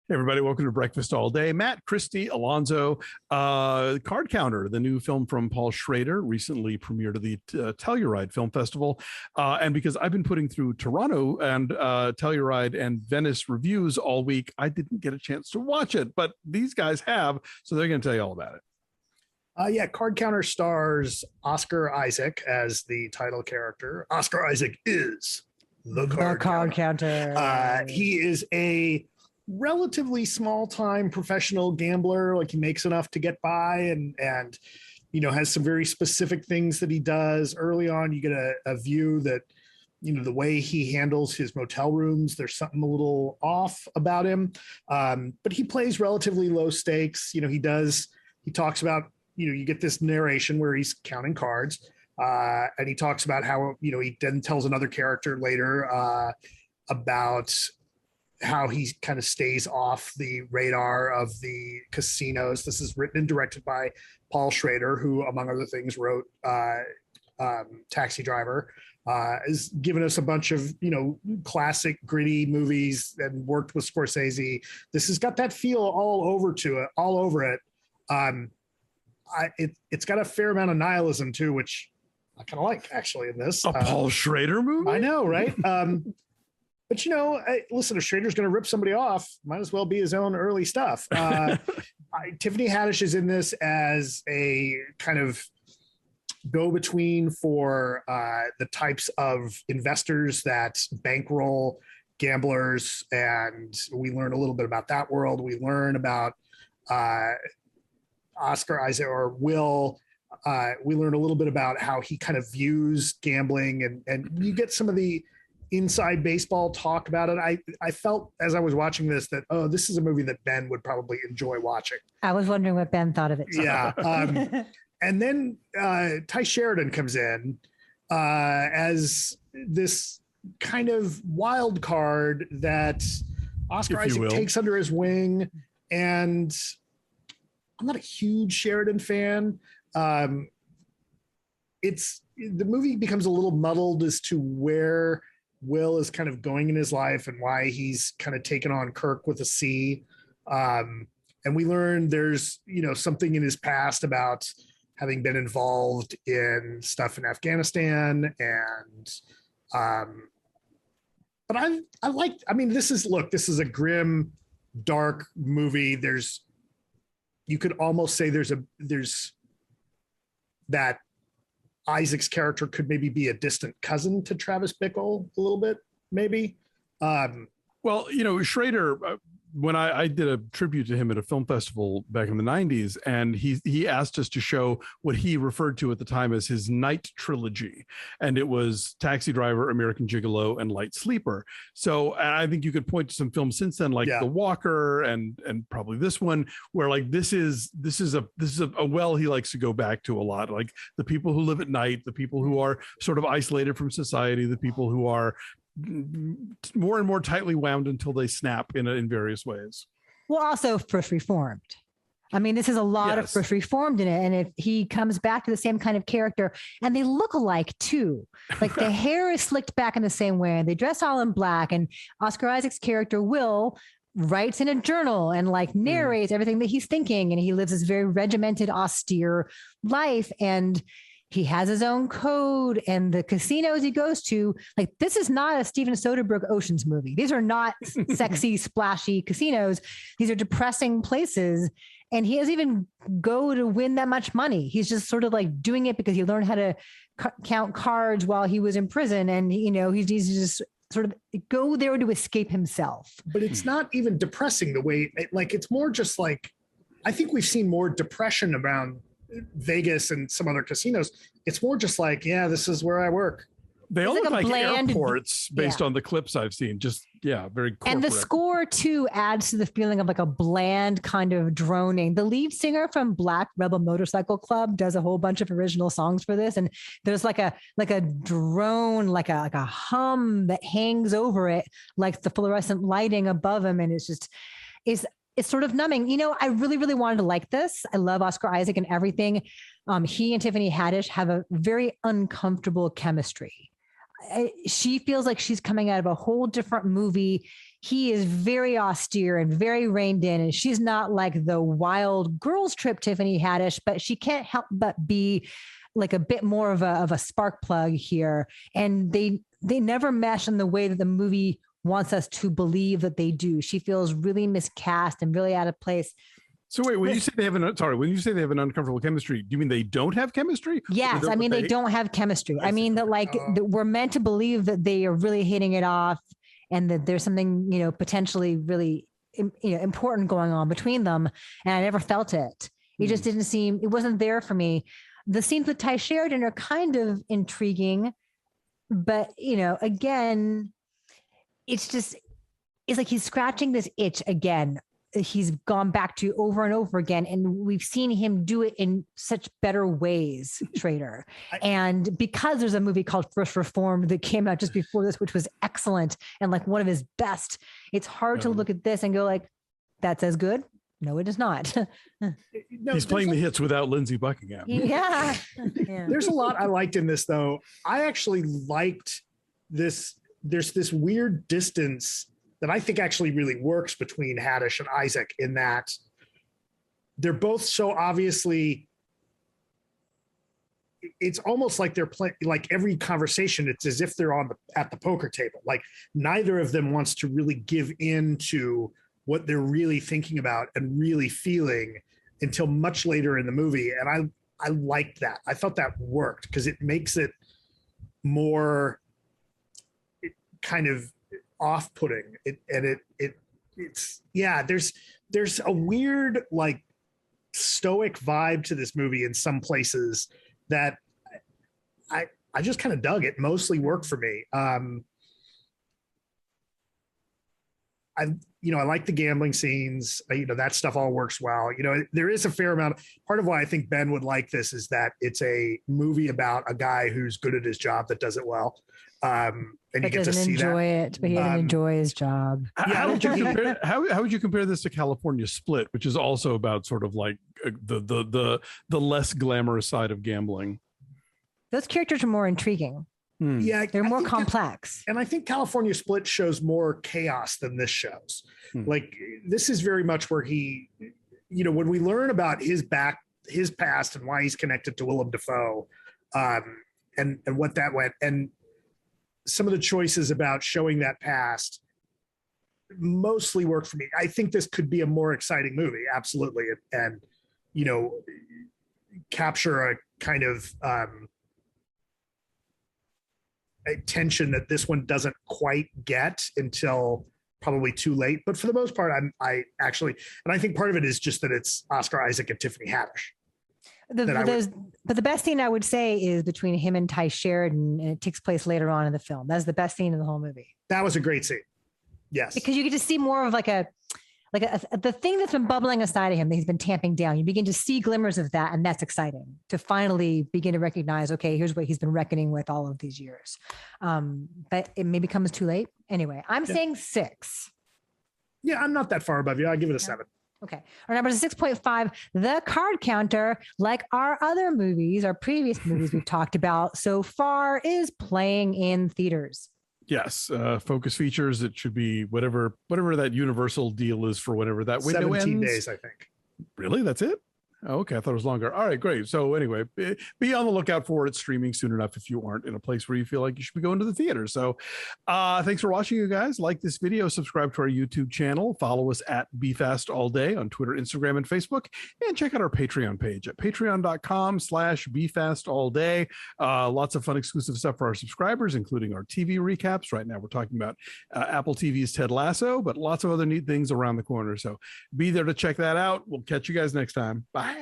Hey everybody, welcome to Breakfast All Day. Matt, Christy, Alonso, Card Counter, the new film from Paul Schrader, recently premiered at the TELLURIDE Film Festival. And because I've been putting through Toronto and TELLURIDE and Venice reviews all week, I didn't get a chance to watch it, but these guys have, so they're going to tell you all about it. Yeah, Card Counter stars Oscar Isaac as the title character. Oscar Isaac is the card counter. He is a relatively small-time professional gambler. Like, he makes enough to get by and has some very specific things that he does. Early on, you get a view that, the way he handles his motel rooms, there's something a little off about him. But he plays relatively low stakes. He talks about, you get this narration where he's counting cards, and he talks about how, he then tells another character later about how he kind of stays off the radar of the casinos. This is written and directed by Paul Schrader, who, among other things, wrote Taxi Driver, has given us a bunch of, classic gritty movies and worked with Scorsese. This has got that feel all over it. It's got a fair amount of nihilism too, which I kind of like, actually, in this. A Paul Schrader movie? I know, right? But, listen, if Schrader's going to rip somebody off, might as well be his own early stuff. Tiffany Haddish is in this as a kind of go-between for the types of investors that bankroll gamblers. And we learn a little bit about that world. We learn about Oscar Isaac, or Will. We learn a little bit about how he kind of views gambling, and you get some of the inside baseball talk about it. I felt as I was watching this that, this is a movie that Ben would probably enjoy watching. I was wondering what Ben thought of it. Yeah. And then Ty Sheridan comes in as this kind of wild card that Oscar Isaac takes under his wing. And I'm not a huge Sheridan fan. The movie becomes a little muddled as to where Will is kind of going in his life and why he's kind of taken on Kirk with a C. And we learn there's, something in his past about having been involved in stuff in Afghanistan. And, but this is a grim, dark movie. You could almost say there's that Isaac's character could maybe be a distant cousin to Travis Bickle a little bit, maybe. Schrader, when I did a tribute to him at a film festival back in the 90s, and he asked us to show what he referred to at the time as his night trilogy. And it was Taxi Driver, American Gigolo, and Light Sleeper. So, and I think you could point to some films since then, like The Walker and probably this one, where like this is a well he likes to go back to a lot. Like the people who live at night, the people who are sort of isolated from society, the people who are more and more tightly wound until they snap in various ways. Well, also First Reformed. I mean, this is a lot of First Reformed in it. And if he comes back to the same kind of character, and they look alike too, like the hair is slicked back in the same way, and they dress all in black. And Oscar Isaac's character, Will, writes in a journal and narrates everything that he's thinking. And he lives this very regimented, austere life. And he has his own code, and the casinos he goes to, this is not a Steven Soderbergh Ocean's movie. These are not sexy, splashy casinos. These are depressing places. And he doesn't even go to win that much money. He's just sort of doing it because he learned how to count cards while he was in prison. And, he's just sort of go there to escape himself. But it's not even depressing the way, it's more just I think we've seen more depression around Vegas and some other casinos. It's more just this is where I work. They all look like airports based on the clips I've seen. Just, very corporate. And the score, too, adds to the feeling of a bland kind of droning. The lead singer from Black Rebel Motorcycle Club does a whole bunch of original songs for this. And there's like a drone, like a hum that hangs over it, like the fluorescent lighting above him. And it's sort of numbing. I really, really wanted to like this. I love Oscar Isaac and everything. He and Tiffany Haddish have a very uncomfortable chemistry. she feels like she's coming out of a whole different movie. He is very austere and very reined in, and she's not like the wild girls trip Tiffany Haddish, but she can't help but be like a bit more of a spark plug here. And they never mesh in the way that the movie wants us to believe that they do. She feels really miscast and really out of place. So wait, when you say they have an uncomfortable chemistry, do you mean they don't have chemistry? Yes, I mean they don't have chemistry. I mean that that we're meant to believe that they are really hitting it off, and that there's something, potentially really, important going on between them. And I never felt it. It just didn't seem, it wasn't there for me. The scenes with Ty Sheridan are kind of intriguing, but again, it's like he's scratching this itch again. He's gone back to over and over again, and we've seen him do it in such better ways, Schrader. And because there's a movie called First Reformed that came out just before this, which was excellent and like one of his best, it's hard to look at this and go like, that's as good. No, it is not. He's playing the hits without Lindsey Buckingham. Yeah. There's a lot I liked in this, though. I actually liked this. There's this weird distance that I think actually really works between Haddish and Isaac, in that they're both so obviously, it's almost like they're playing, like every conversation, it's as if they're at the poker table. Like neither of them wants to really give in to what they're really thinking about and really feeling until much later in the movie. And I liked that. I thought that worked because it makes it more kind of off-putting. It's there's a weird like stoic vibe to this movie in some places that I just kind of dug. It mostly worked for me. I like the gambling scenes. That stuff all works well. There is a fair amount. Part of why I think Ben would like this is that it's a movie about a guy who's good at his job that does it well. And you get to see that. But he doesn't enjoy his job. How would you compare this to California Split, which is also about sort of like the less glamorous side of gambling? Those characters are more intriguing. Yeah, they're more complex. And I think California Split shows more chaos than this shows. Like this is very much where he, when we learn about his past and why he's connected to Willem Dafoe, and what that went, and some of the choices about showing that past mostly worked for me. I think this could be a more exciting movie, absolutely, and capture a kind of a tension that this one doesn't quite get until probably too late. But for the most part, I think part of it is just that it's Oscar Isaac and Tiffany Haddish. But the best scene I would say is between him and Ty Sheridan, and it takes place later on in the film. That's the best scene in the whole movie. That was a great scene. Yes. Because you get to see more of the thing that's been bubbling inside of him that he's been tamping down. You begin to see glimmers of that, and that's exciting to finally begin to recognize, okay, here's what he's been reckoning with all of these years. But it maybe comes too late. Anyway, I'm saying 6. Yeah, I'm not that far above you. I'll give it a 7. Okay. Our number is 6.5. The Card Counter, like our other movies, our previous movies we've talked about so far, is playing in theaters. Yes, Focus Features. It should be whatever that Universal deal is for whatever that window 17 ends. days, I think. Really? That's it? Oh, okay, I thought it was longer. All right, great. So anyway, be on the lookout for it streaming soon enough if you aren't in a place where you feel like you should be going to the theater. So thanks for watching, you guys. Like this video, subscribe to our YouTube channel, follow us at BeFastAllDay on Twitter, Instagram, and Facebook, and check out our Patreon page at patreon.com/BeFastAllDay. Lots of fun exclusive stuff for our subscribers, including our TV recaps. Right now we're talking about Apple TV's Ted Lasso, but lots of other neat things around the corner. So be there to check that out. We'll catch you guys next time. Bye.